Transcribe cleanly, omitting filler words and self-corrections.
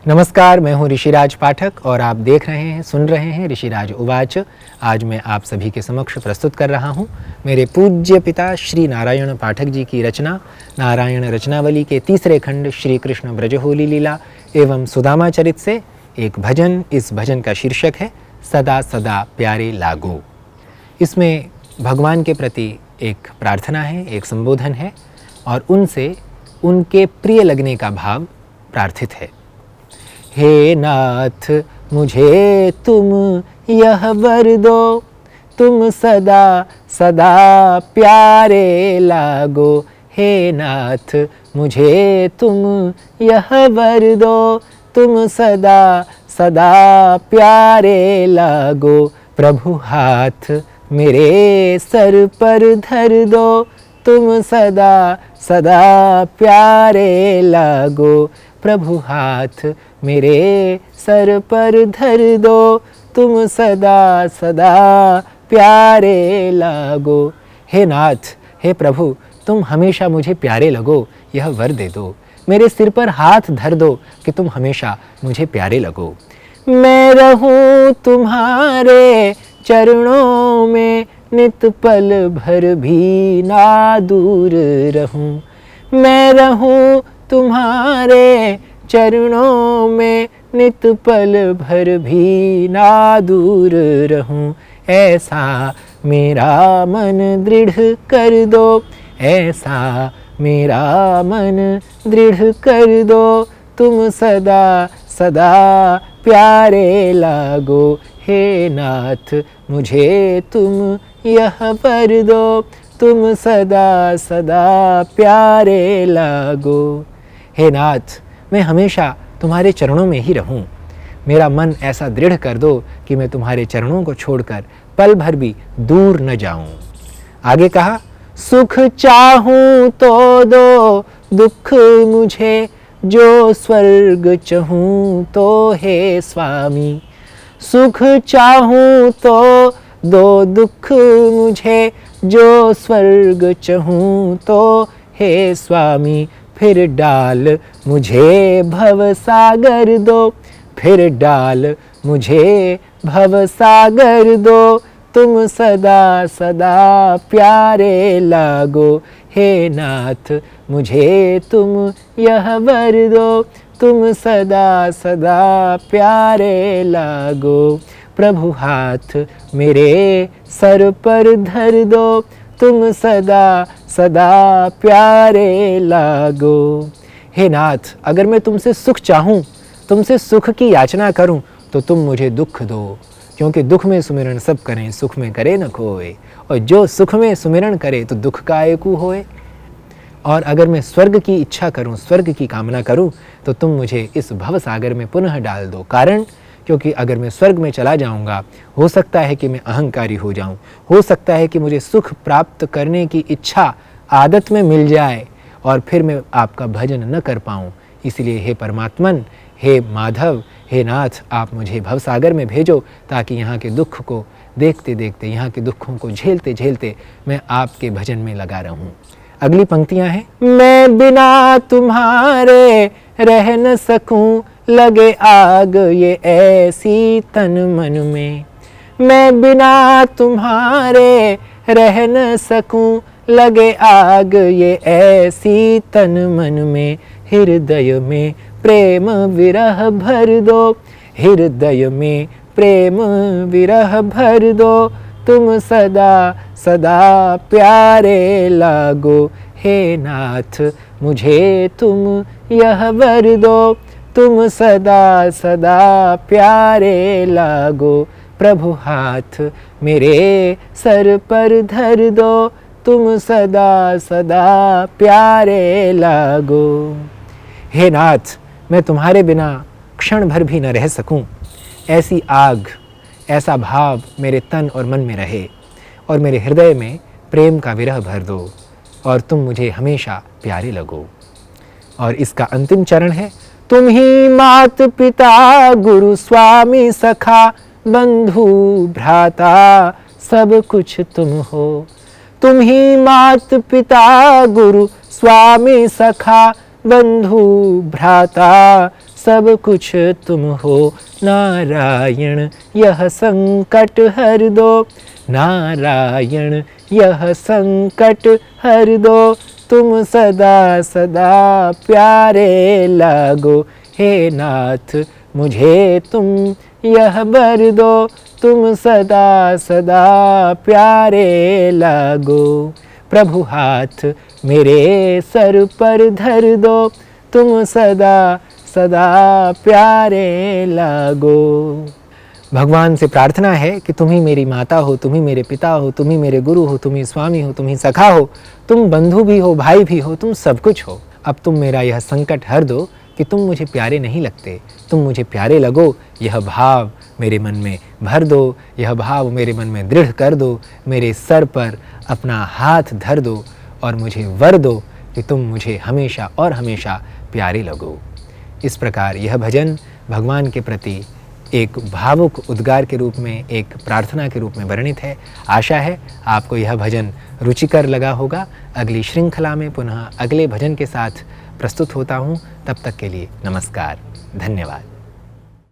नमस्कार, मैं हूँ ऋषिराज पाठक और आप देख रहे हैं, सुन रहे हैं ऋषिराज उवाच। आज मैं आप सभी के समक्ष प्रस्तुत कर रहा हूँ मेरे पूज्य पिता श्री नारायण पाठक जी की रचना नारायण रचनावली के तीसरे खंड श्री कृष्ण ब्रजहोली लीला एवं सुदामा चरित से एक भजन। इस भजन का शीर्षक है सदा सदा प्यारे लागो। इसमें भगवान के प्रति एक प्रार्थना है, एक संबोधन है और उनसे उनके प्रिय लगने का भाव प्रार्थित है। हे नाथ, मुझे तुम यह वर दो, तुम सदा सदा प्यारे लागो। हे नाथ, मुझे तुम यह वर दो, तुम सदा सदा प्यारे लागो। प्रभु हाथ मेरे सर पर धर दो, तुम सदा सदा प्यारे लागो। प्रभु हाथ मेरे सर पर धर दो, तुम सदा सदा प्यारे लागो। हे नाथ, हे प्रभु, तुम हमेशा मुझे प्यारे लगो, यह वर दे दो। मेरे सिर पर हाथ धर दो कि तुम हमेशा मुझे प्यारे लगो। मैं रहूं तुम्हारे चरणों में, नित पल भर भी ना दूर रहूं। मैं रहूं तुम्हारे चरणों में, नित पल भर भी ना दूर रहूं। ऐसा मेरा मन दृढ़ कर दो, ऐसा मेरा मन दृढ़ कर दो, तुम सदा सदा प्यारे लागो। हे नाथ, मुझे तुम यह वर दो, तुम सदा सदा प्यारे लागो। हे नाथ, मैं हमेशा तुम्हारे चरणों में ही रहूं। मेरा मन ऐसा दृढ़ कर दो कि मैं तुम्हारे चरणों को छोड़कर पल भर भी दूर न जाऊं। आगे कहा, सुख चाहूं तो दो, दुख मुझे जो स्वर्ग चाहूं तो हे स्वामी। सुख चाहूं तो दो, दुख मुझे जो स्वर्ग चाहूं तो हे स्वामी। फिर डाल मुझे भव सागर दो, फिर डाल मुझे भव सागर दो, तुम सदा सदा प्यारे लागो। हे नाथ, मुझे तुम यह वर दो, तुम सदा सदा प्यारे लागो। प्रभु हाथ मेरे सर पर धर दो, तुम सदा सदा प्यारे लागो। हे नाथ, अगर मैं तुमसे सुख चाहूँ, तुमसे सुख की याचना करूँ तो तुम मुझे दुख दो, क्योंकि दुख में सुमिरन सब करें, सुख में करे न खोए। और जो सुख में सुमिरन करे तो दुख का एकू होए। और अगर मैं स्वर्ग की इच्छा करूँ, स्वर्ग की कामना करूँ तो तुम मुझे इस भव सागर में पुनः डाल दो। कारण, क्योंकि अगर मैं स्वर्ग में चला जाऊंगा, हो सकता है कि मैं अहंकारी हो जाऊं, हो सकता है कि मुझे सुख प्राप्त करने की इच्छा आदत में मिल जाए और फिर मैं आपका भजन न कर पाऊं। इसलिए हे परमात्मन, हे माधव, हे नाथ, आप मुझे भवसागर में भेजो ताकि यहाँ के दुख को देखते देखते, यहाँ के दुखों को झेलते झेलते मैं आपके भजन में लगा रहूं। अगली पंक्तियां हैं, मैं बिना तुम्हारे रह न सकूं, लगे आग ये ऐसी तन मन में। मैं बिना तुम्हारे रह न सकूं, लगे आग ये ऐसी तन मन में। हृदय में प्रेम विरह भर दो, हृदय में प्रेम विरह भर दो, तुम सदा सदा प्यारे लागो। हे नाथ, मुझे तुम यह वर दो, तुम सदा सदा प्यारे लागो। प्रभु हाथ मेरे सर पर धर दो, तुम सदा सदा प्यारे लागो। हे नाथ, मैं तुम्हारे बिना क्षण भर भी न रह सकूं। ऐसी आग, ऐसा भाव मेरे तन और मन में रहे और मेरे हृदय में प्रेम का विरह भर दो और तुम मुझे हमेशा प्यारे लगो। और इसका अंतिम चरण है, तुम ही मात पिता गुरु स्वामी सखा, बंधु भ्राता सब कुछ तुम हो। तुम ही मात पिता गुरु स्वामी सखा, बंधु भ्राता सब कुछ तुम हो नारायण, यह संकट हर दो। नारायण यह संकट हर दो, तुम सदा सदा प्यारे लगो। हे नाथ मुझे तुम यह वर दो, तुम सदा सदा प्यारे लगो। प्रभु हाथ मेरे सर पर धर दो, तुम सदा सदा प्यारे लगो। भगवान से प्रार्थना है कि तुम ही मेरी माता हो, तुम ही मेरे पिता हो, तुम ही मेरे गुरु हो, तुम ही स्वामी हो, तुम ही सखा हो, तुम बंधु भी हो, भाई भी हो, तुम सब कुछ हो। अब तुम मेरा यह संकट हर दो कि तुम मुझे प्यारे नहीं लगते, तुम मुझे प्यारे लगो। यह भाव मेरे मन में भर दो, यह भाव मेरे मन में दृढ़ कर दो। मेरे सर पर अपना हाथ धर दो और मुझे वर दो कि तुम मुझे हमेशा और हमेशा प्यारे लगो। इस प्रकार यह भजन भगवान के प्रति एक भावुक उद्गार के रूप में, एक प्रार्थना के रूप में वर्णित है। आशा है आपको यह भजन रुचिकर लगा होगा। अगली श्रृंखला में पुनः अगले भजन के साथ प्रस्तुत होता हूँ। तब तक के लिए नमस्कार, धन्यवाद।